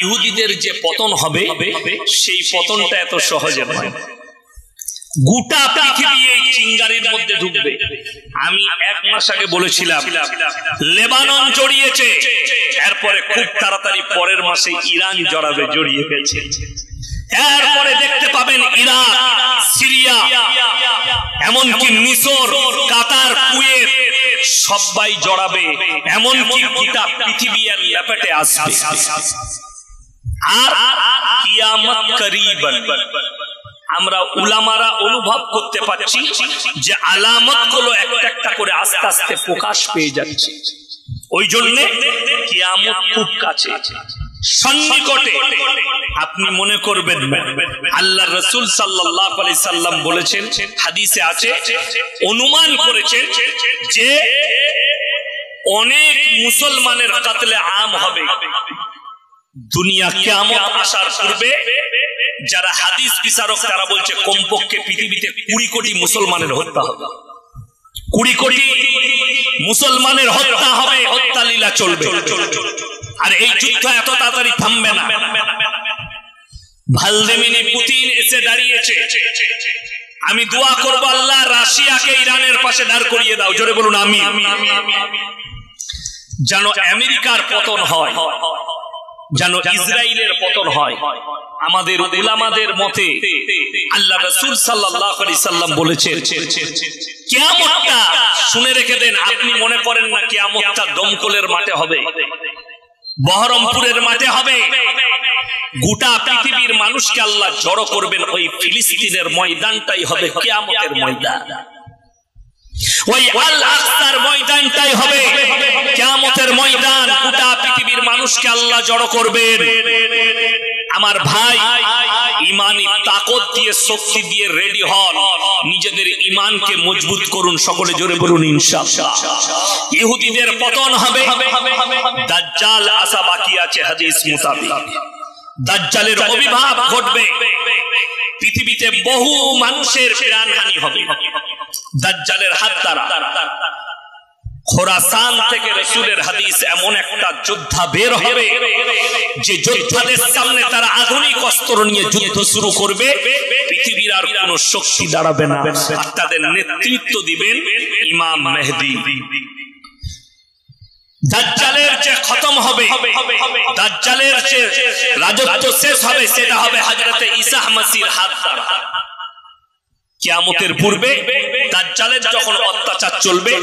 ইহুদিদের যে পতন হবে সেই পতনটা এত সহজে নয়। গোটা পৃথিবী এই চিঙ্গারির মধ্যে ঢুকবে। আমি 1 মাস আগে বলেছিলাম লেবানন জড়িয়েছে, এরপরে খুব তাড়াতাড়ি পরের মাসে ইরান জড়িয়ে গেছে। এরপরে দেখতে পাবেন ইরাক, সিরিয়া, এমনকি মিশর, কাতার, কুয়েত সবাই জড়াবে, এমনকি গোটা পৃথিবী এর লেপেটে আসবে। আর কিয়ামত করিবান। আমরা উলামারা অনুভব করতে পারছি যে আলামতগুলো একটা একটা করে আস্তে আস্তে প্রকাশ পেয়ে যাচ্ছে। ওই জন্য কিয়ামত খুব কাছে, সন্নিকটে। আপনি মনে করবেন আল্লাহ রাসূল সাল্লাল্লাহু আলাইহি সাল্লাম বলেছেন, হাদিসে আছে, অনুমান করেছেন যে অনেক মুসলমানের কাতলে আম হবে দুনিয়া কিয়ামত আসার পূর্বে। যারা হাদিস বিচারক তারা বলছে কমপক্ষে পৃথিবীতে 20 কোটি মুসলমানের হত্যা হবে। 20 কোটি মুসলমানের হত্যা হবে, হত্যা লীলা চলবে। আর এই যুদ্ধ এত তাড়াতাড়ি থামবে না। ভ্লাদিমির পুতিন এসে দাঁড়িয়েছে। আমি দোয়া করব আল্লাহ রাশিয়াকে ইরানের পাশে দাঁড় করিয়ে দাও, জোরে বলুন আমিন। যেন আমেরিকার পতন হয়, যেন ইসরায়েলের পতন হয়। আমাদের উলামাদের মতে আল্লাহ রাসূল সাল্লাল্লাহু আলাইহি সাল্লাম বলেছেন কিয়ামতটা, শুনে রেখে দেন, আপনি মনে করেন না কিয়ামতটা দমকলের মাঠে হবে, বহরমপুরের মাঠে হবে। গোটা পৃথিবীর মানুষকে আল্লাহ জড়ো করবেন, ওই ফিলিস্তিনের ময়দানটাই হবে কিয়ামতের ময়দান। ওই আল আকসার ময়দানটাই হবে কিয়ামতের ময়দান। গোটা পৃথিবীর মানুষকে আল্লাহ জড়ো করবেন। আমার ভাই, ইমানি তাকত দিয়ে, শক্তি দিয়ে রেডি হন, নিজেদের ইমানকে মজবুত করুন। সকলে জোরে বলুন ইনশাআল্লাহ। ইহুদিদের পতন হবে, দাজ্জাল আসা বাকি আছে হাদিস মোতাবেক। দাজ্জালের আবির্ভাব ঘটবে, পৃথিবীতে বহু মানুষের প্রাণহানি হবে দাজ্জালের হাত দ্বারা। খোরাসান থেকে রাসূলের হাদিস, এমন একটা যোদ্ধা বের হবে যে যোদ্ধাদের সামনে তারা আধুনিক অস্ত্র নিয়ে যুদ্ধ শুরু করবে, পৃথিবীর আর কোনো শক্তি দাঁড়াবে না। আর তাদের নেতৃত্ব দিবেন ইমাম মেহেদী। দাজ্জালের যে খতম হবে, দাজ্জালের যে রাজত্ব শেষ হবে, সেটা হবে হযরত ঈসা মসিহর হাত দ্বারা। কিয়ামতের পূর্বে দাজ্জালের যখন অত্যাচার চলবে,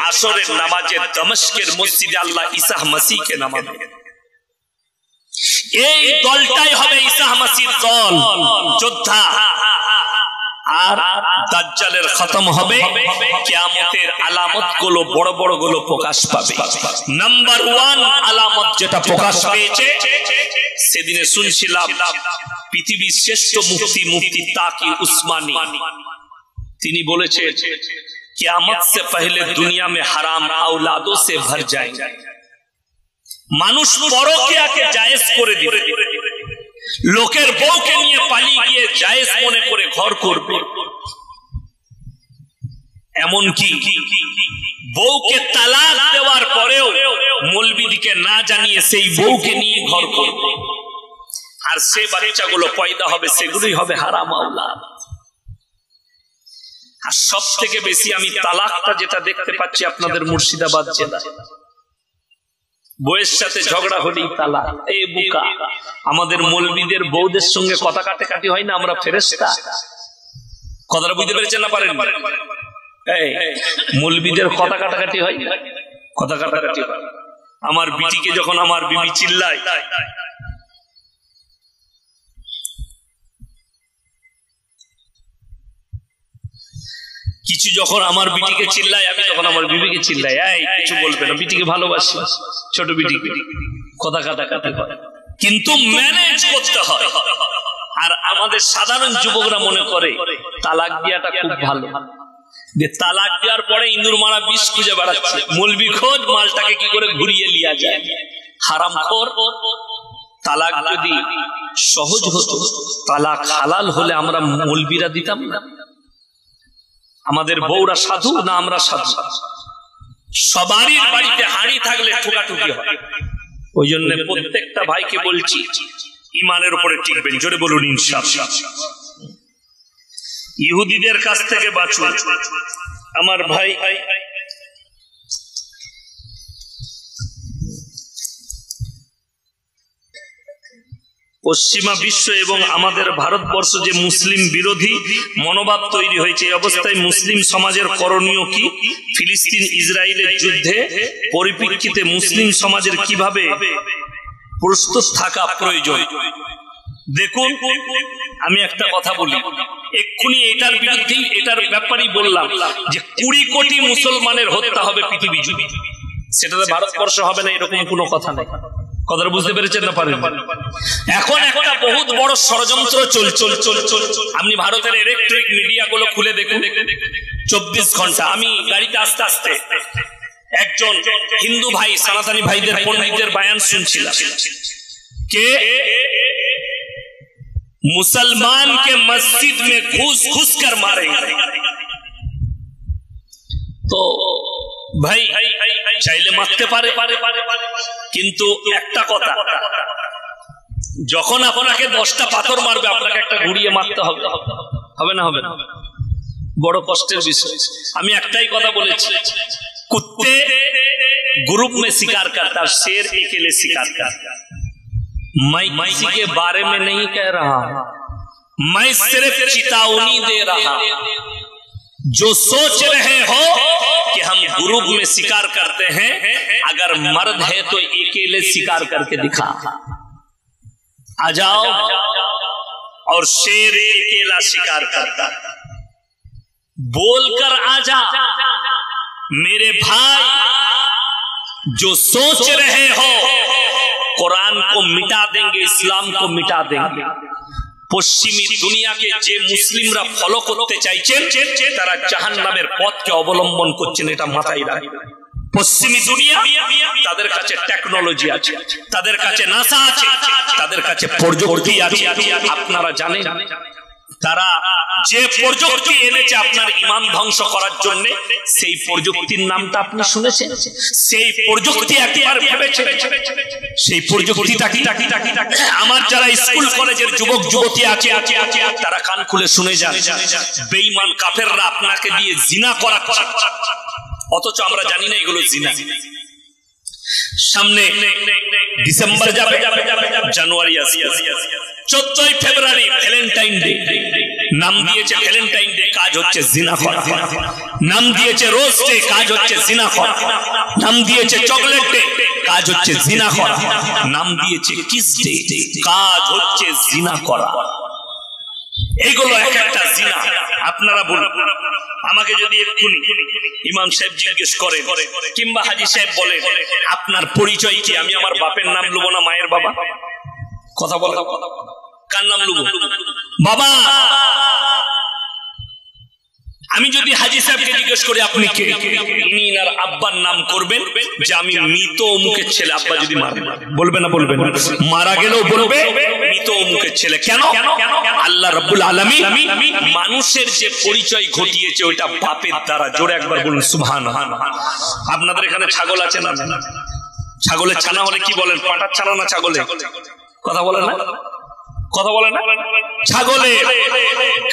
আসরের নামাজে দমস্কের মসজিদে আল্লাহ ঈসা মসিহকে নামাবে। এই দলটাই হবে ঈসা মসিহর দল, যোদ্ধা। আর দাজ্জালের খতম হবে, কিয়ামতের আলামতগুলো বড় বড় গুলো প্রকাশ পাবে। নাম্বার 1 আলামত যেটা প্রকাশ পেয়েছে, সেদিনে শুনছিলাম পৃথিবীর শ্রেষ্ঠ মুফতি তাকি উসমানী, তিনি বলেছে কিয়ামত সে পহলে দুনিয়া में হারাম औलादों से भर जाएगा। মানুষ পরকীয়াকে জায়েজ করে দিবে, লোকের বউকে নিয়ে পালিয়ে গিয়ে জায়েজ মনে করে ঘর করবে। এমনকি বউকে তালাক দেওয়ার পরেও মৌলবীদিকে না জানিয়ে সেই বউকে নিয়ে ঘর করবে। আর সে বাচ্চাগুলো পয়দা হবে, সেগুলোই হবে হারাম আওলাদ। আর সব থেকে বেশি আমি তালাকটা যেটা দেখতে পাচ্ছি আপনাদের মুর্শিদাবাদ জেলা, বউয়ের সাথে ঝগড়া হলেই তালাক। এই বুকা, আমাদের মৌলবীদের বউদের সঙ্গে কথা কাটাকাটি হয় না, আমরা ফেরেশতা। কথাটা বুঝতে পেরেছেন না পারেন? এই মৌলবীদের কথা কাটাকাটি হয়, কথা কাটাকাটি হয়। আমার বিটিকে যখন আমার বিবি চিল্লায়, কিছু যখন আমার বিটিকে চিল্লায়, আমি যখন আমার বিবিকে চিল্লাই, এই কিছু বলবে না, বিটিকে ভালোবাসি, ছোট বিটিকে, কথা কাটাকাটি হয়, কিন্তু ম্যানেজ করতে হয়। আর আমাদের সাধারণ যুবকরা মনে করে তালাক দেওয়াটা খুব ভালো, যে তালাক দেওয়ার পরে ইন্দুর মারা বিষ খুঁজে বেড়াচ্ছে, মৌলবি খোঁজ মালটাকে কি করে ঘুরিয়ে লিয়া যায়। হারামখোর। তালাক যদি সহজ হতো, তালাক হালাল হলে আমরা মৌলবিরা দিতাম না। আমাদের বউরা সাধু না আমরা সাধু? সবারই বাড়িতে হাঁড়ি থাকলে ঠোকাঠুকি হয়, ওই জন্য প্রত্যেকটা ভাইকে বলছি ইমানের উপরে টিকবেন, জোরে বলুন ইনশাআল্লাহ। ইহুদিদের কাছ থেকে বাঁচুন আমার ভাই। পশ্চিমা বিশ্ব এবং আমাদের ভারতবর্ষ যে মুসলিম বিরোধী মনোভাব তৈরি হয়েছে, এই অবস্থায় মুসলিম সমাজের করণীয় কি? ফিলিস্তিন ইসরায়েলের যুদ্ধে পরিপ্রেক্ষিতে মুসলিম সমাজের কিভাবে প্রস্তুত থাকা প্রয়োজন? দেখুন, আমি একটা কথা বলি, এক্ষুনি এটার বিরুদ্ধেই, এটার ব্যাপারেই বললাম যে 20 কোটি মুসলমানের হত্যা হবে পৃথিবী জুড়ে। সেটাতে ভারতবর্ষ হবে না এরকম কোনো কথা নেই। কথাটা বুঝতে পেরেছেন না পারেন? এখন একটা বহুত বড় ষড়যন্ত্র চলছে। আপনি ভারতের ইলেকট্রিক মিডিয়া গুলো খুলে দেখুন, 24 ঘন্টা। আমি গাড়িতে আস্তে আস্তে একজন হিন্দু ভাই, সনাতনী ভাইদের, পণ্ডিতের বয়ান শুনছিলাম। কে मुसलमान के मस्जिद में घुस घुस कर मारेंगे। तो ভাই চাইলে মারতে পারে, কিন্তু একটা কথা, যখন আপনাকে 10টা পাথর মারবে আপনাকে একটা ঘুরিয়ে মারতে হবে, হবে না? হবে না? বড় কষ্টের বিষয়। আমি একটাই কথা বলেছি, কুত্তে ग्रुप में शिकार करता, शेर अकेले शिकार करता। मैं किसी के बारे में नहीं कह रहा, मैं सिर्फ चेतावनी दे रहा। जो सोच रहे हो कि हम ग्रुप में शिकार करते हैं, अगर मर्द है तो अकेले शिकार करके दिखा। आ जाओ, और शेर अकेला शिकार करता, बोलकर आ जा मेरे भाई। जो सोच रहे हो কোরআন को मिटा देंगे, ইসলাম को मिटा देंगे। পশ্চিমী দুনিয়াকে যে মুসলিমরা ফলো করতে চাইছেন তারা জাহান্নামের পথকে অবলম্বন করছেন, এটা মাথায় রাখবেন। পশ্চিমী দুনিয়া, তাদের কাছে টেকনোলজি আছে, তাদের কাছে নাসা আছে, তাদের কাছে প্রযুক্তি আছে। আপনারা জানেন তারা যে প্রযুক্তি এনেছে আপনার ঈমান ধ্বংস করার জন্য, সেই প্রযুক্তির নামটা আপনি শুনেছেন? সেই প্রযুক্তি একবার ভেবেছেন সেই প্রযুক্তিটা কি? আমার যারা স্কুল কলেজের যুবক যুবতী আছে তারা কান খুলে শুনে যান, বেঈমান কাফেররা আপনাকে দিয়ে জিনা করাচ্ছে, অথচ আমরা জানি না এগুলো জিনা। সামনে ডিসেম্বর যাবে, জানুয়ারি আসবে, 14ই ফেব্রুয়ারি ভ্যালেন্টাইন ডে। নাম দিয়েছে ভ্যালেন্টাইন ডে, কাজ হচ্ছে জিনা করা। নাম দিয়েছে রোজ ডে, কাজ হচ্ছে জিনা করা। নাম দিয়েছে চকলেট ডে, কাজ হচ্ছে জিনা করা। নাম দিয়েছে কিস ডে, কাজ হচ্ছে জিনা করা। এগুলো এক একটা জিনা। আপনারা বলুন, আমাকে যদি এক্ষুনি ইমাম সাহেব জিজ্ঞেস করে কিংবা হাজী সাহেব বলে আপনার পরিচয় কি, আমি আমার বাপের নাম লুবো না মায়ের বাবা? কথা বলো, কার নাম লুবো? বাবা। আমি যদি হাজী সাহেবকে জিজ্ঞেস করি আপনি কে, ইনি আর আব্বার নাম করবেন যে আমি মৃত অমুকের ছেলে। আব্বা যদি মারা, বলবে না? বলবেন। মারা গেলেও বলবে মৃত অমুকের ছেলে। কেন? আল্লাহ রাব্বুল আলামিন মানুষের যে পরিচয় ঘটিয়েছে ওইটা বাপের দ্বারা। জোরে একবার বলুন সুবহানাল্লাহ। আপনাদের এখানে ছাগল আছে না? ছাগলের ছানা হলে কি বলেন? পাটার ছানা না ছাগলে? কথা বলে না? কথা বলে না? ছাগলে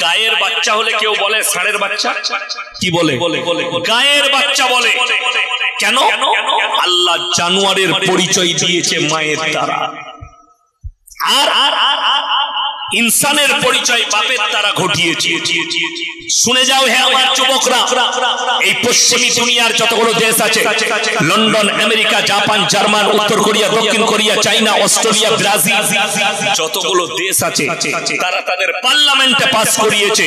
গায়ের বাচ্চা হলে কেউ বলে ষাঁড়ের বাচ্চা, কি বলে? গায়ের বাচ্চা বলে। কেন? আল্লাহ জানোয়ারের পরিচয় দিয়েছে মায়ের দ্বারা, আর ইনসানের পরিচয় বাপের দ্বারা ঘটিয়েছে। শুনে যাও হে আমার যুবকরা, এই পশ্চিমী দুনিয়ার যতগুলো দেশ আছে, লন্ডন, আমেরিকা, জাপান, জার্মান, উত্তর কোরিয়া, দক্ষিণ কোরিয়া, চাইনা, অস্ট্রেলিয়া, ব্রাজিল, যতগুলো দেশ আছে তারা তাদের পার্লামেন্টে পাস করিয়েছে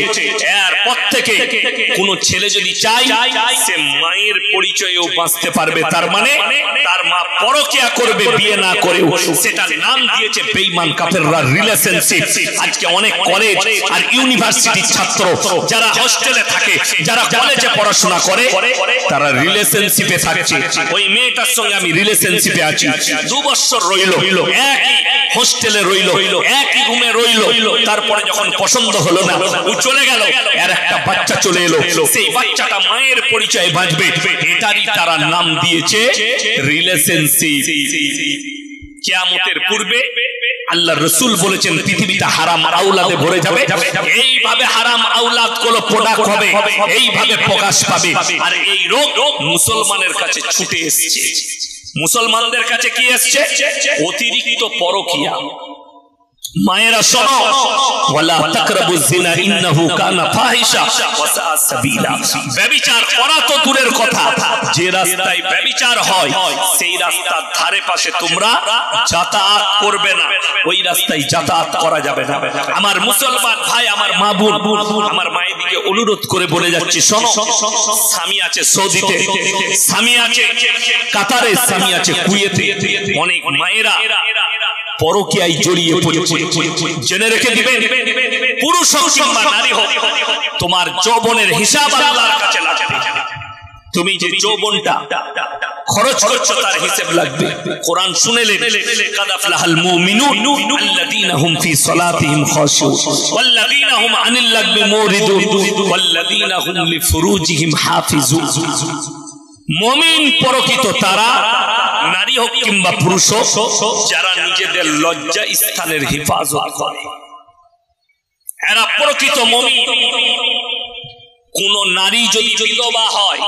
এরপর থেকে কোন ছেলে যদি চায় সে মায়ের পরিচয়েও বাঁচতে পারবে। তার মানে তার মা পরকিয়া করবে বিয়ে না করেও, সেটা নাম দিয়েছে বেঈমান কাফেররা রিলেশনশিপ। আজকে অনেক কলেজ আর ইউনিভার্সিটির ছাত্র যারা হোস্টেলে থাকে, যারা কলেজে পড়াশোনা করে, তারা রিলেশনশিপে থাকছে। ওই মেয়েটার সঙ্গে আমি রিলেশনশিপে আছি, 2 বছর রইল, একই হোস্টেলে রইল, একই রুমে রইল, তারপরে যখন পছন্দ হলো না ও চলে গেল, আর একটা বাচ্চা চলে এলো, সেই বাচ্চাটা মায়ের পরিচয়ে বাঁচবে। এটারই তারা নাম দিয়েছে রিলেশনশিপ। কিয়ামতের পূর্বে আল্লাহ রাসূল বলেছেন পৃথিবীতে হারাম আওলাদে ভরে যাবে, এইভাবে হারাম আওলাদ গুলো প্রোডাক্ট হবে, এইভাবে প্রকাশ পাবে। আর এই রোগ মুসলমানের কাছে ছুটে এসেছে। মুসলমানদের কাছে কি এসেছে? অতিরিক্ত পরকিয়া। মায়েরা শোনো, ওয়ালা তাকরাবুজ জিনা ইন্নাহু কানা ফাহিশা ওয়া সাআ সাবিলা। ব্যভিচার করা তো দূরের কথা, যে রাস্তায় ব্যভিচার হয় সেই রাস্তার ধারে পাশে তোমরা যাতায়াত করবে না, ওই রাস্তায় যাতায়াত করা যাবে না। আমার মুসলমান ভাই, আমার মা বোন, আমার মায়ের দিকে অনুরোধ করে বলে যাচ্ছি, শোনো, স্বামী আছে সৌদিতে, স্বামী আছে কাতারে, স্বামী আছে কুয়েতে। অনেক মায়েরা পরকীয়ায় জড়িয়ে পড়েছে। জেনে রেখে দিবেন, পুরুষ হোক কিংবা নারী হোক, তোমার যৌবনের হিসাব আল্লাহর কাছে লাগবে। তুমি যে যৌবনটা খরচ করছো তার হিসাব লাগবে। কোরআন শুনেলেন, কাদ আফলাহাল মুমিনুন আল্লাযীনা হুম ফি সালাতিহিম খাশিউন ওয়াল্লাযীনা হুম আনিল লাগবি মুরিদুন ওয়াল্লাযীনা হুম লিফুরুজিহিম হাফিজুন। মুমিন প্রকৃত তারা, নারী হোক কিংবা পুরুষ হোক, যারা নিজেদের লজ্জা স্থানের হেফাজত করে, এরা প্রকৃত মুমিন। কোন নারী যদি বিধবা হয়,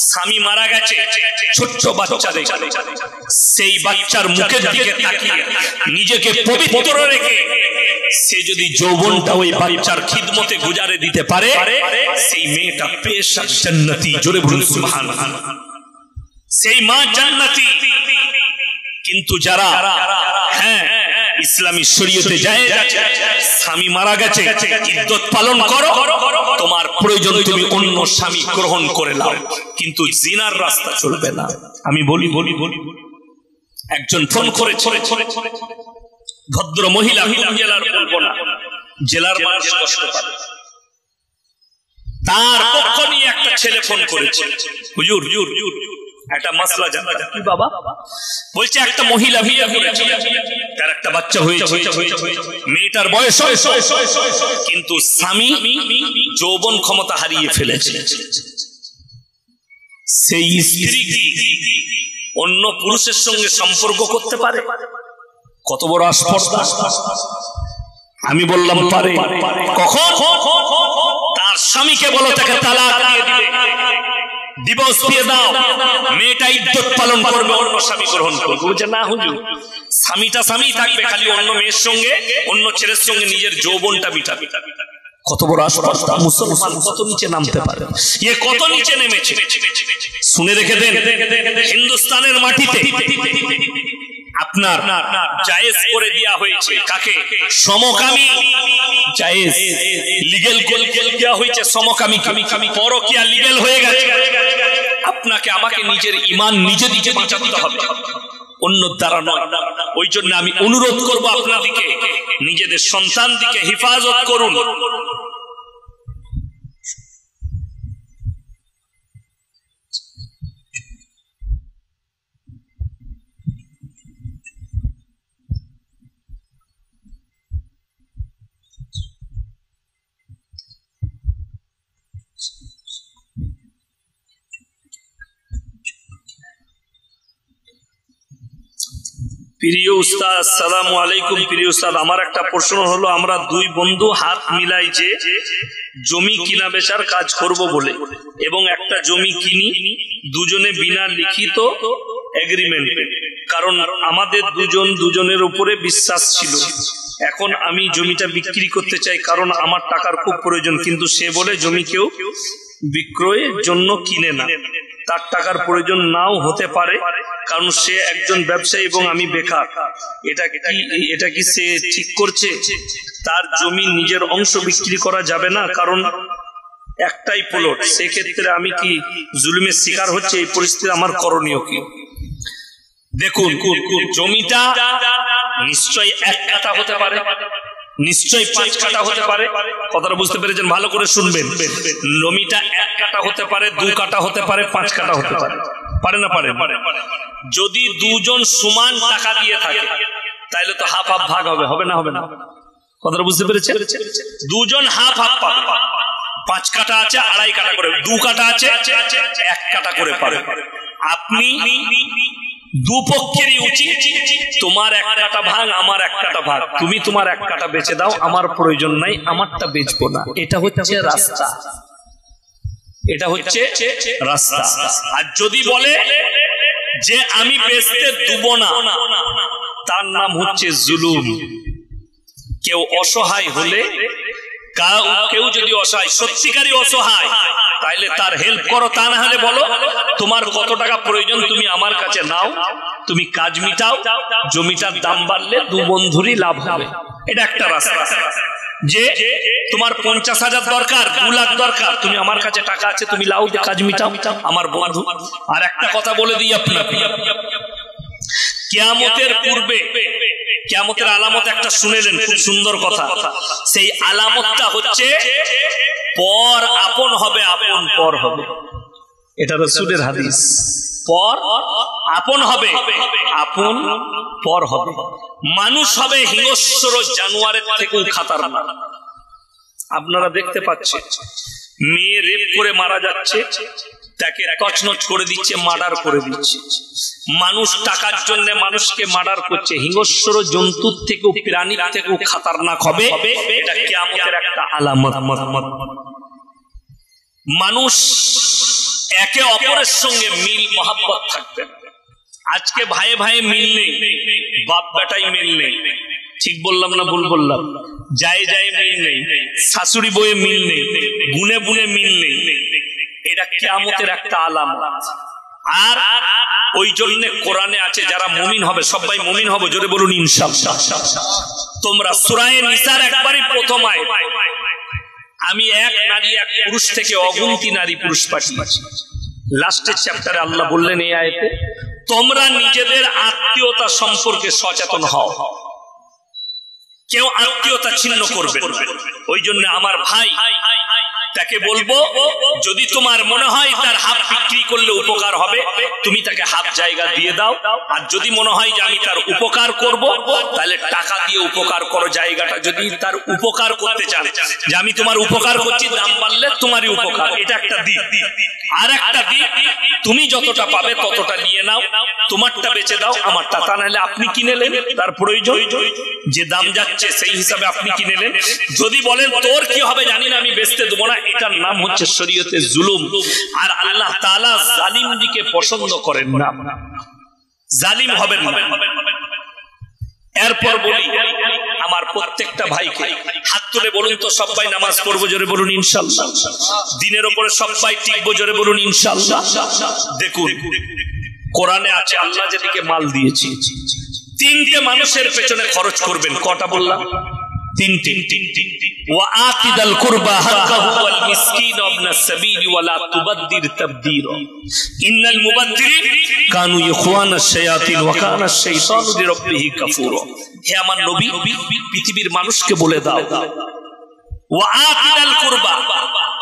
স্বামী মারা গেছে, ছোট্ট বাচ্চা দেখে সেই বাচ্চার মুখের দিকে তাকিয়ে নিজেকে পবিত্র রেখে সে যদি যৌবনটা ওই বাচ্চার খিদমতে গুজারে দিতে পারে, সেই মেয়েটা পেশা জান্নাতি। জোরে বলুন সুবহানাল্লাহ। সেই মা জান্নাতি। কিন্তু যারা ইসলামী শরীয়তে যায়, স্বামী মারা গেছে, ইদ্দত পালন করো, তোমার প্রয়োজন তুমি অন্য স্বামী গ্রহণ করে নাও, কিন্তু জিনার রাস্তা চলবে না। আমি বলি, একজন ফোন করেছে, ভদ্র মহিলা, জেলার বলবো না, জেলার মানুষ কষ্ট পাবে, তার পক্ষ নিয়ে একটা ছেলে ফোন করেছে, হুজুর একটা মাসলা জানা। কি বাবা? বলছে একটা মহিলা বিয়ে করেছে, তার একটা বাচ্চা হয়েছে, মেয়েটার বয়স, কিন্তু স্বামী যৌবন ক্ষমতা হারিয়ে ফেলেছে। সেই স্ত্রী কি অন্য পুরুষের সঙ্গে সম্পর্ক করতে পারে? কত বড় আস্পর্ধা! আমি বললাম পারে। কখন? তার স্বামীকে বলো তাকে তালাক দিয়ে দিবে, ডিভোর্স দিয়ে দাও, মেয়েটা ইদ্দত পালন করবে, অন্য স্বামী গ্রহণ করবে। বলছে না হুজুর, স্বামীটা স্বামী থাকবে, খালি অন্য মেয়ের সঙ্গে, অন্য ছেলের সঙ্গে নিজের যৌবনটা মিটাবে। কত বড় আস্পর্ধা! মুসলমান কত নিচে নামতে পারে, এ কত নিচে নেমেছে। শুনে রেখে দেন, হিন্দুস্তানের মাটিতে আপনার জায়েজ করে দেওয়া হয়েছে কাকে? সমকামী জায়েজ, লিগ্যাল করে দেওয়া হয়েছে সমকামী। পরকীয়া লিগ্যাল হয়ে গেছে। আপনাকে আমাকে নিজের ঈমান নিজে দিকে বাঁচাতে হবে, অন্য দ্বারা নয়। ওই জন্য আমি অনুরোধ করব আপনাদেরকে, নিজেদের সন্তান দিকে হেফাজত করুন। প্রিয় উস্তাদ, আসসালামু আলাইকুম। প্রিয় উস্তাদ, আমার একটা প্রশ্ন হলো, আমরা দুই বন্ধু হাত মিলাই যে জমি কিনা বেচার কাজ করব বলে, এবং একটা জমি কিনি দুজনে বিনা লিখিত এগ্রিমেন্ট, কারণ আমাদের দুজনের উপরে বিশ্বাস ছিল। এখন আমি জমিটা বিক্রি করতে চাই, কারণ আমার টাকার খুব প্রয়োজন, কিন্তু সে বলে জমি কেউ বিক্রয়ের জন্য কিনে না, তার টাকার প্রয়োজন নাও হতে পারে, কারণ সে একজন ব্যবসায়ী এবং আমি বেকার। এটা কি সে ঠিক করছে? তার জমি নিজের অংশ বিক্রি করা যাবে না, কারণ একটাই প্লট। সেক্ষেত্রে আমি কি জুলুমের শিকার হচ্ছে? এই পরিস্থিতি আমার করণীয় কি? দেখুন, জমিটা নিশ্চয়ই 1 কাঠা হতে পারে, নিশ্চয়ই 5 কাঠা হতে পারে। কথাটা বুঝতে পেরেছেন? ভালো করে শুনবেন। জমিটা 1 কাঠা হতে পারে, 2 কাঠা হতে পারে, 5 কাঠা হতে পারে। পারে না? পারে। যদি দুজন সমান টাকা দিয়ে থাকে তাহলে তো হাফ হাফ ভাগ হবে, হবে না? হবে না? কথাটা বুঝতে পেরেছেন? দুজন হাফ হাফ পাবে। 5 কাঠা আছে 2.5 কাঠা করে, 2 কাঠা আছে 1 কাঠা করে পাবে। আপনি দুপক্ষেরই উচিত তোমার এক কাটা ভাগ আমার এক কাটা ভাগ, তুমি তোমার এক কাটা বেচে দাও, আমার প্রয়োজন নাই, আমারটা বেচবো না। এটা হচ্ছে রাস্তা, এটা হচ্ছে রাস্তা। আর যদি বলে যে আমি বেচতে দেব না, তার নাম হচ্ছে জুলুম। কেউ অসহায় হলে, কেউ যদি অসহায়, সত্যিকারই অসহায়, তাইলে তার হেল্প করো। তা না হলে বলো তোমার কত টাকা প্রয়োজন তুমি আমার কাছে নাও, তুমি কাজ মিটাও, জমিটার দাম বাড়লে দু বন্ধুরই লাভ হবে। এটা একটা রাস্তা। যে তোমার 50,000 দরকার, 2 লাখ দরকার, তুমি আমার কাছে টাকা আছে, তুমি লাও, কাজ মিটাও, আমার বন্ধু। আর একটা কথা বলে দিই আপনাকে, কিয়ামতের পূর্বে, কিয়ামতের আলামত একটা শুনেলেন, খুব সুন্দর কথা। সেই আলামতটা হচ্ছে পর আপন হবে, আপন পর হবে। এটা রাসূলের হাদিস। পর আপন হবে, আপন পর হবে। মানুষ হবে হিংস্র জানোয়ারের থেকেও খাতারনাক। আপনারা দেখতে পাচ্ছেন, মেয়ে রেপ করে মারা যাচ্ছে, তাকে তছনছ করে দিচ্ছে, মার্ডার করে দিচ্ছে। মানুষ টাকার জন্য মানুষকে মার্ডার করছে। হিংস্র জন্তুর থেকেও, প্রাণীর থেকেও খাতারনাক হবে। এটা কিয়ামতের একটা আলামত। মানুষ একে অপরের সঙ্গে মিল মহাব্বত থাকবে। আজকে ভাইয়ে ভাইয়ে মিল নেই, বাপ বেটাই মিল নেই। ঠিক বললাম না ভুল বললাম? যায় যায় মিল নেই, শাশুড়ি বউয়ে মিল নেই, গুনে বুনে মিল নেই। এটা কিয়ামতের একটা আলামত। আর ওই জন্য কোরআনে আছে, যারা মুমিন হবে, সবাই মুমিন হবে, জোরে বলুন ইনশাআল্লাহ। তোমরা সূরা নিসার একবারই প্রথম আয়াত, আমি এক নারী এক পুরুষ থেকে অগুন্তি নারী পুরুষ পাঠিয়েছি। লাস্টের চ্যাপ্টারে আল্লাহ বললেন এই আয়াতে, তোমরা নিজেদের আত্মীয়তা সম্পর্কে সচেতন হও, কেউ আত্মীয়তা ছিন্ন করবে। ওই জন্য আমার ভাই তাকে বলবো, যদি তোমার মনে হয় তার হাফ বিক্রি করলে উপকার হবে, তুমি তাকে হাফ জায়গা দিয়ে দাও। আর যদি মনে হয় যে আমি তার উপকার করব, তাহলে টাকা দিয়ে উপকার করো জায়গাটা। যদি তার উপকার করতে চান, যে আমি তোমার উপকার করছি, দাম বাড়লে তোমারই উপকার, এটা একটা দিক। আর একটা দিক, তুমি যতটা পাবে ততটা নিয়ে নাও, তোমারটা বেচে দাও, আমারটা। তা নাহলে আপনি কিনে নেন, তার প্রয়োজন যে দাম যাচ্ছে সেই হিসাবে আপনি কিনে নেন। যদি বলেন তোর কি হবে জানি না, আমি বেচতে দেবো না, এটার নাম হচ্ছে শরীয়তে জুলুম। আর আল্লাহ তাআলা জালিমদেরকে পছন্দ করেন না, জালিম হবেন না। এরপর বলি, আমার প্রত্যেকটা ভাইকে হাত তুলে বলুন তো, সবাই নামাজ পড়বো, জোরে বলুন ইনশাআল্লাহ। দিনের উপরে সবাই টিকবো, জোরে বলুন ইনশাআল্লাহ। দেখুন কোরআনে আছে, আল্লাহ যেদিকে মাল দিয়েছে, 3টে মানুষের পেছনে খরচ করবেন। কটা বললাম? 3টে। ওয়াআতিদাল কুরবা হাক্কাহু ওয়াল মিসকিন ওয়াবনাস সাবিল ওয়ালা তুবাদদির তাবদীরা ইন্নাল মুবাদদিরিন কানু ইখওয়ানাশ শায়াতিন ওয়া কানাশ শাইতানু লিরাব্বিহি কাফুরা। হে আমার নবী, পৃথিবীর মানুষকে বলে দাও, ওয়াআতিদাল কুরবা,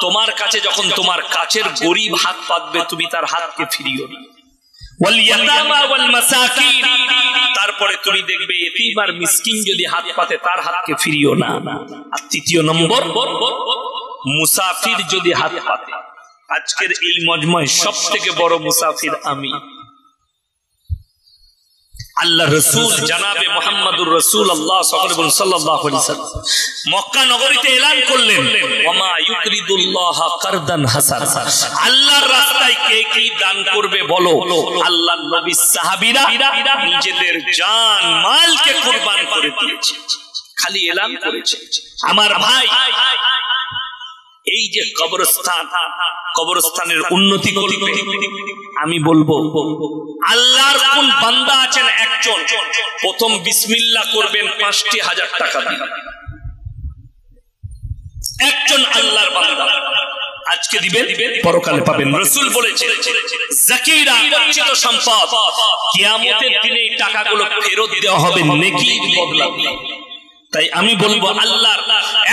তোমার কাছে যখন তোমার কাছের গরীব হাত পাতবে, তুমি তার হাতকে ফিরিও না। ওয়াল ইয়াতামা ওয়াল মাসাকিন, তারপরে তুমি দেখবে এতিম আর মিসকিন যদি হাত পাতে, তার হাতকে ফিরিও না। আর 3 নম্বর, মুসাফির যদি হাত পাতে। আজকের এই মজমায় সবথেকে বড় মুসাফির আমি। আল্লাহ রাসূল জানাবে মুহাম্মদুর রাসূলুল্লাহ সাল্লাল্লাহু আলাইহি ওয়াসাল্লাম মক্কা নগরীতে এলান করলেন, ওয়ামা ইউকরিদুল্লাহ কারদান হাসান, আল্লাহর রাস্তায় কে কি দান করবে বলো। আল্লাহর নবী সাহাবীরা নিজেদের জান মালকে কুরবান করে দিয়েছে, খালি এলান করেছে। আমার ভাই, এই যে কবরস্থান, কবরস্থানের উন্নতি করবে, আমি বলবো আল্লাহর কোন বান্দা আছেন একজন, প্রথম বিসমিল্লাহ করবেন 5,000 টাকা দিয়ে। একজন আল্লাহর বান্দা আজকে দিবেন, পরকালে পাবেন। রাসূল বলেছেন, যাকিরা গচ্ছিত সম্পদ, কিয়ামতের দিনে এই টাকাগুলো ফেরত দেওয়া হবে নেকি বদলে। তাই আমি বলবো, আল্লাহর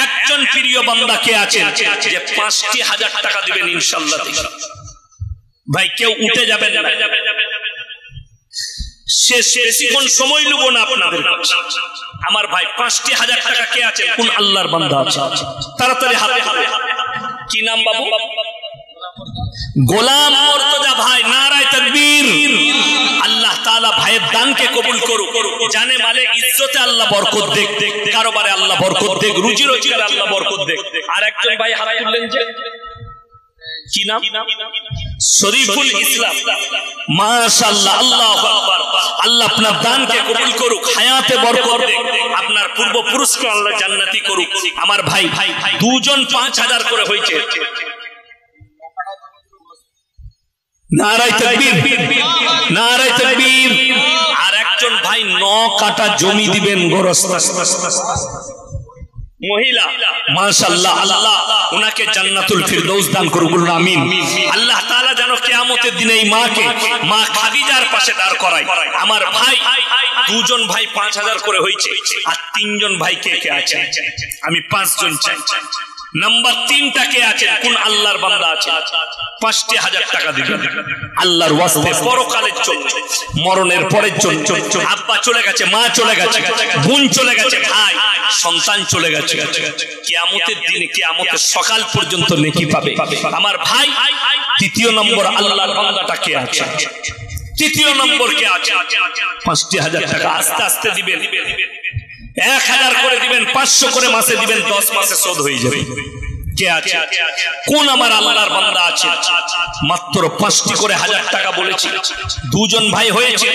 একজন প্রিয় বান্দা কে আছেন যে 5,000 টাকা দিবেন ইনশাআল্লাহ। ভাই কেউ উঠে যাবেন না, শেষ বেশিক্ষণ সময় লুবো না আপনাদের। আমার ভাই 5,000 টাকা কে আছেন, কোন আল্লাহর বান্দা আছে? তাড়াতাড়ি হাতে হাতে। কি নাম বাবু? গোলাম মুর্তজা ভাই, নারায়ে তাকবীর। আল্লাহ তাআলা ভাইয়ের দানকে কবুল করুক। জানে মালে ইজ্জতে আল্লাহ বরকত দেখ, কারোবারে আল্লাহ বরকত দেখ, রুজি রোজগারে আল্লাহ বরকত দেখ। আর একজন ভাই হাত তুললেন যে, কি নাম? শরীফুল ইসলাম। মাশাআল্লাহ, আল্লাহু আকবার। আল্লাহ আপনার দানকে কবুল করুক, হায়াতে বরকত দেখ, আপনার পূর্বপুরুষকে আল্লাহ জান্নাতি করুক। আমার ভাই দুজন 5000 করে হয়েছে। নারায়ে তাকবীর, নারায়ে তাকবীর। আর একজন ভাই 9 কাঠা জমি দিবেন গোরস্ত মহিলা। মাশাআল্লাহ, আল্লাহ উনাকে জান্নাতুল ফিরদৌস দান করুক, বলুন আমিন। আল্লাহ তাআলা যেন কিয়ামতের দিনে এই মাকে, মা খাদিজার পাশে দাঁড় করায়। আমার ভাই দুজন ভাই 5000 করে হয়েছে। আর তিনজন ভাই কে কে আছে? আমি 5 জন চাই। নাম্বার 3টা কে আছে? কোন আল্লাহর বান্দা আছে? 5000 টাকা দিবেন আল্লাহর ওয়াস্তে, পরকালের জন্য, মরণের পরের জন্য। আব্বা চলে গেছে, মা চলে গেছে, বোন চলে গেছে, ভাই সন্তান চলে গেছে, কিয়ামতের দিনে, কিয়ামতের সকাল পর্যন্ত নেকি পাবে। আমার ভাই 3য় নম্বর আল্লাহর বান্দাটা কে আছে? 3য় নম্বর কে আছে? 5000 টাকা আস্তে আস্তে দিবেন। 1000 করে দিবেন, 500 করে মাসে দিবেন, 10 মাসে শোধ হয়ে যাবে। কে আছে? কোন আমার আল্লাহর বান্দা আছে? মাত্র 5টি করে 1000 টাকা বলেছি, দুজন ভাই হয়েছে।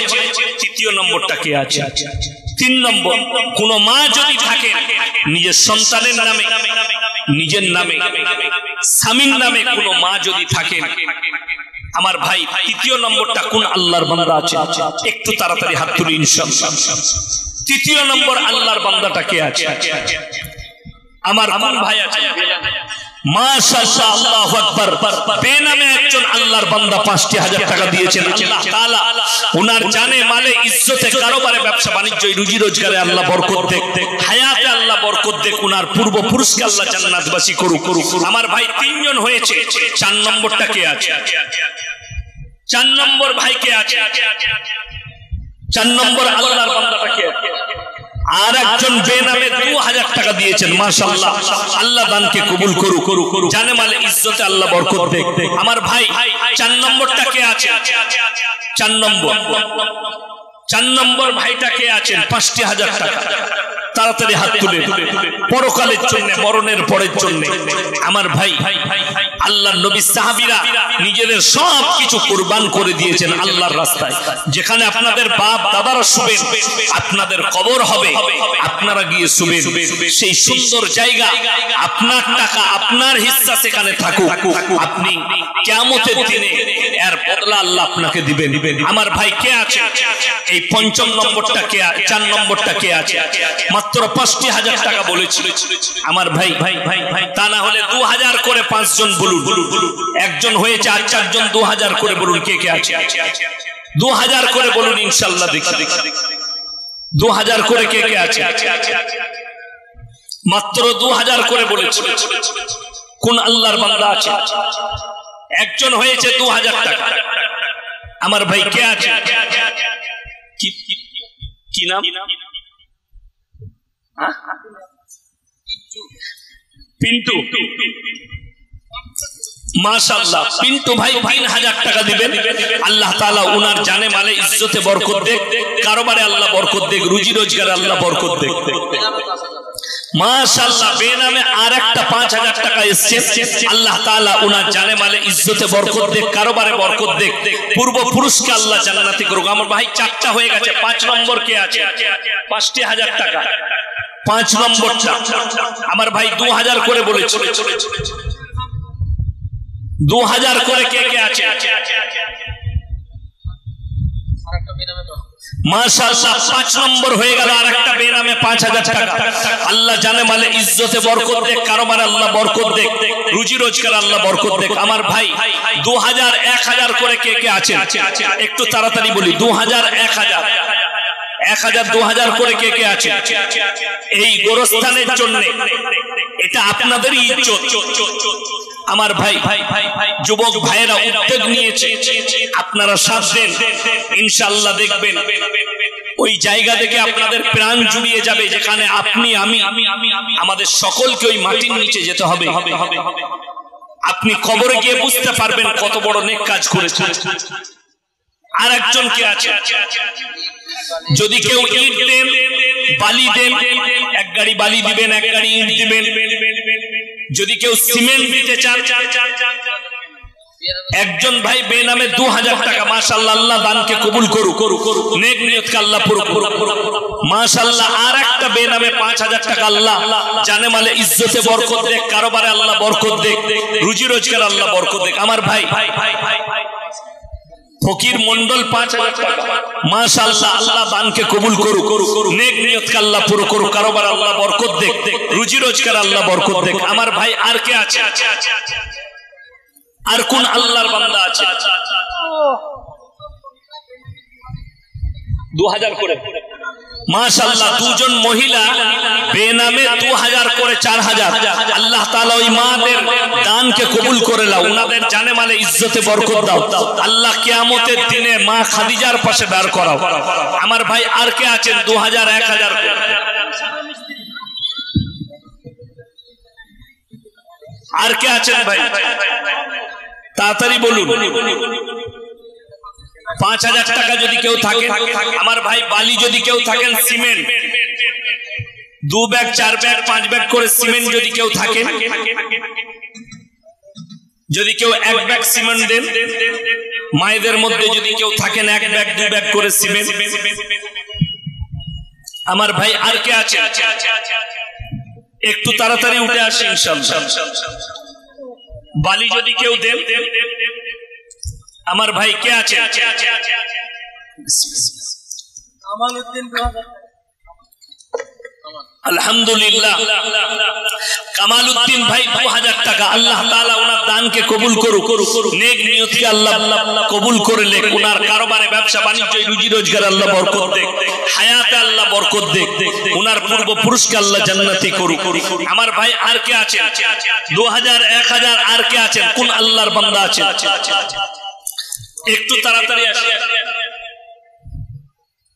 3য় নম্বরটা কে আছে? 3 নম্বর, কোন মা যদি থাকে নিজের সন্তানের নামে, নিজের নামে, স্বামীর নামে কোন মা যদি থাকে, আমার ভাই 3য় নম্বরটা কোন আল্লাহর বান্দা আছে? একটু তাড়াতাড়ি হাত তুলি ইনশাআল্লাহ। 3য় নম্বর আল্লাহর বান্দাটা কে আছে? আমার কোন ভাই আছে? মাশাআল্লাহ, আল্লাহু আকবার। বেনামে একজন আল্লাহর বান্দা 5000 টাকা দিয়েছেন। আল্লাহ তাআলা ওনার জানে মালে ইজ্জতে, কারোবারে, ব্যবসা বাণিজ্য, রুজি রোজগারে আল্লাহ বরকত দেখ, হায়াতে আল্লাহ বরকত দেখ, ওনার পূর্বপুরুষকে আল্লাহ জান্নাতবাসী করুক। আমার ভাই 3 জন হয়েছে। 4 নম্বরটা কে আছে? 4 নম্বর ভাই কে আছে? 4 নম্বর আল্লাহর বান্দাটা কে? আর একজন বেনামে 2000 টাকা দিয়েছেন। মাশাআল্লাহ, আল্লাহ দানকে কবুল করুক, জানে মালে ইজ্জতে আল্লাহ বরকত দেখ। আমার ভাই 4 নম্বরটা কে আছে? 4 নম্বর ভাইটা কে আছেন? 5000 টাকা। তাড়াতাড়ি হাত তুলে, পরকালের জন্য, মরণের পরের জন্য। আমার ভাই আল্লাহর নবী সাহাবীরা নিজেদের সব কিছু কুরবান করে দিয়েছেন আল্লাহর রাস্তায়। যেখানে আপনাদের বাপ দাদারা শুবেন, আপনাদের কবর হবে, আপনারা গিয়ে শুবেন, সেই সুন্দর জায়গা, আপনার টাকা, আপনার হিস্সা সেখানে থাকুক। আপনি কিয়ামতের দিনে এর বদলা আল্লাহ আপনাকে দিবেন। আমার ভাই কে আছে? এই 5ম নম্বরটা কে? 4 নম্বরটা কে আছে? মাত্র 5000 টাকা বলেছি। আমার ভাই তা না হলে 2000 করে 5 জন বলুন। একজন হয়েছে, আর 4 জন 2000 করে বলুন। কে কে আছে? 2000 করে বলুন ইনশাআল্লাহ। দেখি 2000 করে কে কে আছে? মাত্র 2000 করে বলেছি। কোন আল্লাহর বান্দা আছে? একজন হয়েছে 2000 টাকা। আমার ভাই কে আছে? কি নাম? পিন্টু। মাশাআল্লাহ, পিন্টু ভাই 3000 টাকা দিবেন। আল্লাহ তাআলা ওনার জানে মালে ইজ্জতে বরকত দেখ, কারোবারে আল্লাহ বরকত দেখ, রুজি রোজগারে আল্লাহ বরকত দেখ। মাশাআল্লাহ, বেনামে আরেকটা 5000 টাকা এসেছে। আল্লাহ তাআলা ওনার জানে মালে ইজ্জতে বরকত দেখ, কারোবারে বরকত দেখ, পূর্বপুরুষকে আল্লাহ জান্নাতি করুক। আমার ভাই 4টা হয়ে গেছে। 5 নম্বর কে আছে? 5000 টাকা। 5 নম্বরটা আমার ভাই 2000 করে বলেছে। 2000 করে কে কে আছে? মাশাআল্লাহ, 5 নম্বর হয়ে গেল। আর একটা বেনামে 5000 টাকা। আল্লাহ জানে মালে ইজ্জতে বরকত দেখ, কারোবার আল্লাহ বরকত দেখ, রুজি রোজগার আল্লাহ বরকত দেখ। আমার ভাই 2000, 1000 করে কে কে আছে? একটু তাড়াতাড়ি বলি। 2000, 1000, 2000 করে কে কে আছে? এই গোরস্থানের জন্য এটা আপনাদেরই ইজ্জত। আমার ভাই যুবক ভাইরা উদ্যোগ নিয়েছে, আপনারা সাথ দেন, ইনশাআল্লাহ দেখবেন ওই জায়গা থেকে আপনাদের প্রাণ জুড়িয়ে যাবে, যেখানে আপনি, আমি, আমাদের সকলকে ওই মাটির নিচে যেতে হবে। আপনি কবরে গিয়ে বুঝতে পারবেন কত বড় নেক কাজ করেছেন। আর একজন কে আছে, যদি কেউ ইট দেন, বালি দেন, এক গাড়ি বালি দিবেন, এক গাড়ি ইট দিবেন। যদি কেউ সিমেন্ট দিতে চান, একজন ভাই বেনামে 2000 টাকা, মাশাআল্লাহ, আল্লাহ দানকে কবুল করুক, নেক নিয়তকে আল্লাহ পুরো করুক, মাশাআল্লাহ। আর একটা বেনামে 5000 টাকা, আল্লাহ জানে মালে ইজ্জতে বরকত দেখ, কারোবারে আল্লাহ বরকত দেখ, রুজি রোজগার আল্লাহ বরকত দেখ। আমার ভাই ফকির মন্ডল 5000 টাকা, মাশাআল্লাহ, আল্লাহ দানকে কবুল করুক, নেক নিয়তকে আল্লাহ পুরো করুক, কারোবার আল্লাহ বরকত দেখ, রুজি রোজগার আল্লাহ বরকত দেখ। আমার ভাই আর কে আছে? আর কোন আল্লাহর বান্দা আছে? 2000 করে, মাশাআল্লাহ, দুজন মহিলা বেনামে 2000 করে 4000। আল্লাহ তাআলা ওই মাদের দানকে কবুল করে নাও, ওনাদের জানে মালে ইজ্জতে বরকত দাও, আল্লাহ কিয়ামতের দিনে মা খাদিজার পাশে দাঁড় করাও। আমার ভাই আর কে আছেন? 2000, 1000 করে। আর কে আছেন ভাই? তাড়াতাড়ি বলুন। 5000 টাকা যদি কেউ থাকে, আমার ভাই বালি যদি কেউ থাকেন, সিমেন্ট 2 ব্যাগ 4 ব্যাগ 5 ব্যাগ করে সিমেন্ট যদি কেউ থাকে, যদি কেউ 1 ব্যাগ সিমেন্ট দেন, মায়েদের মধ্যে যদি কেউ থাকেন 1 ব্যাগ 2 ব্যাগ করে সিমেন্ট। আমার ভাই আর কে আছে? একটু তাড়াতাড়ি উঠে আসে ইনশাআল্লাহ। বালি যদি কেউ দেন, আমার ভাই কে আছে? আলহামদুলিল্লাহ, কামালউদ্দিন ভাই 2000 টাকা, আল্লাহ তাআলা ওনার দানকে কবুল করুক, নেক নিয়তকে আল্লাহ কবুল করে লেখ, ওনার কারবারে ব্যবসা বাণিজ্য রুজি রোজগার আল্লাহ বরকত দেখ, হায়াতে আল্লাহ বরকত দেখ, ওনার পূর্ব পুরুষকে আল্লাহ জান্নাতি করুক। আমার ভাই আর কে আছে? 2000, 1000 আর কে আছেন? কোন আল্লাহর বান্দা আছে? একটু তাড়াতাড়ি আসে।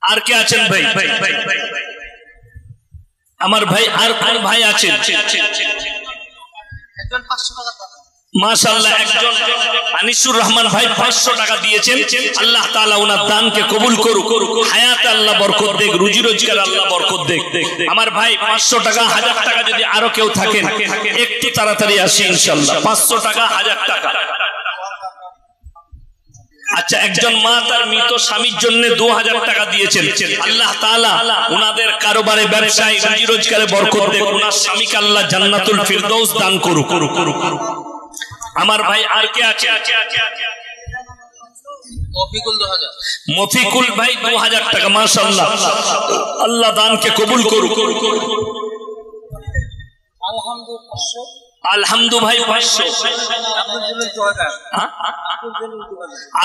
আর কে আছেন ভাই? আমার ভাই আর কোন ভাই আছেন? মাশাআল্লাহ, একজন আনিসুর রহমান ভাই 500 টাকা দিয়েছেন, আল্লাহ তাআলা ওনার দানকে কবুল করুক, হায়াতে আল্লাহ বরকত দেখ, রুজি রোজগার আল্লাহ বরকত দেখ। আমার ভাই 500 টাকা, 1000 টাকা যদি আরো কেউ থাকেন, একটু তাড়াতাড়ি আসি ইনশাআল্লাহ। 500 টাকা, 1000 টাকা। আচ্ছা, একজন মা তার মৃত স্বামীর জন্য 2000 টাকা দিয়েছেন, আল্লাহ তাআলা ওনাদের কারোবারে ব্যবসায় রুজি রোজগারে বরকত দেখ, ওনার স্বামীকে আল্লাহ জান্নাতুল ফিরদৌস দান করুক। আমার ভাই আর কে আছে? মফিকুল ভাই 2000 টাকা, মাশাআল্লাহ, আল্লাহ দানকে কবুল করুক। আলহামদু ভাই 500,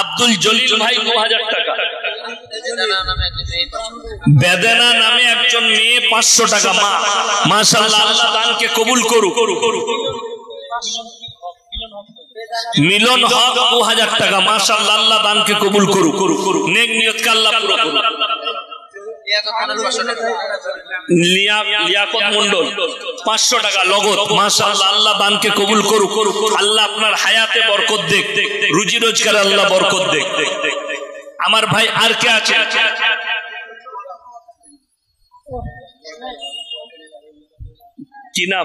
আব্দুল জলিল ভাই 2000 টাকা, বেদনা নামে একজন মেয়ে 500 টাকা, মা, মাশাআল্লাহ, আল্লাহ দানকে কবুল করুক। মিলন হক 2000 টাকা, মাশাআল্লাহ, আল্লাহ দানকে কবুল করুক, নেক নিয়তকে আল্লাহ পুরো করুক। লিয়াকত মন্ডল 500 টাকা লগত, মাশাআল্লাহ, আল্লাহ দানকে কবুল করুক, আল্লাহ আপনার হায়াতে বরকত দেখ, রুজি রোজগার আল্লাহ বরকত দেখ। আমার ভাই আর কে আছে? কি নাম?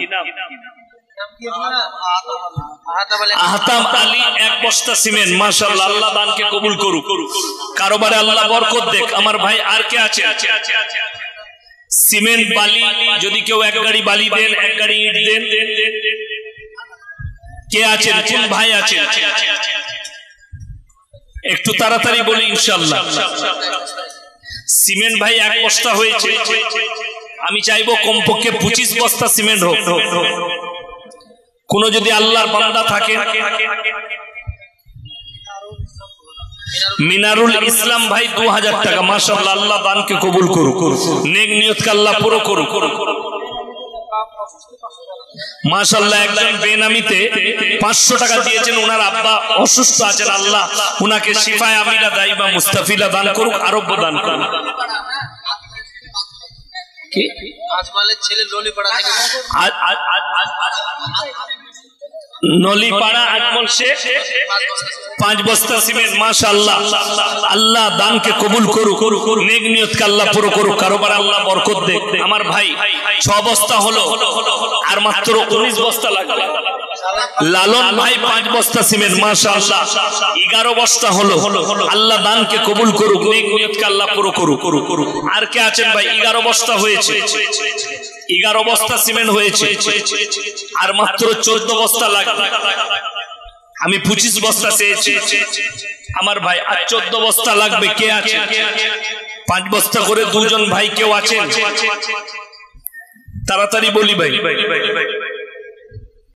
আহতাব আলী 1 বস্তা সিমেন্ট, মাশাআল্লাহ, আল্লাহ দানকে কবুল করুক, কারোবারে আল্লাহ বরকত দেখ। আমার ভাই আর কে আছে? সিমেন্ট বালি যদি কেউ 1 গাড়ি বালি দেন, 1 গাড়ি ইট দেন। কে আছেন? কোন ভাই আছে? একটু তাড়াতাড়ি বলি ইনশাআল্লাহ। সিমেন্ট ভাই 1 বস্তা হয়েছে, আমি চাইবো কমপক্ষে 25 বস্তা সিমেন্ট হোক। কোন যদি আল্লাহর বান্দা থাকে, মিনারুল ইসলাম ভাই 2000 টাকা, মাশাআল্লাহ, আল্লাহ দানকে কবুল করুক, নেক নিয়তকে আল্লাহ পুরো করুক, মাশাআল্লাহ। একজন বেনামিতে 500 টাকা দিয়েছেন, ওনার আব্বা অসুস্থ আছেন, আল্লাহ ওনাকে শিফায়ে আমিলা দাইমা মুস্তাফিলা দান করুক, আরোগ্য দান করুক। ছেলে নলিপাড়া আজমল শেখ 5 বস্তা সিমেন্ট। মাশাআল্লাহ, আল্লাহ দানকে কবুল করুক, নেক নিয়তকে আল্লাহ পুরো করুক, কারোবার আল্লাহ বরকত দেখ। আমার ভাই 6 বস্তা হলো, আর মাত্র 19 বস্তা লাগবে। লালন ভাই 5 বস্তা সিমেন্ট। মাশাআল্লাহ 11 বস্তা হলো। আল্লাহ দানকে কবুল করুক, নেক নিয়তকে আল্লাহ পুরো করুক। আর কে আছেন ভাই? 11 বস্তা হয়েছে, 11 বস্তা সিমেন্ট হয়েছে, আর মাত্র 14 বস্তা লাগবে। আমি 25 বস্তা চেয়েছি আমার ভাই, আর 14 বস্তা লাগবে। কে আছে? 5 বস্তা করে 2 জন ভাই কেউ আছেন? তাড়াতাড়ি বলি ভাই।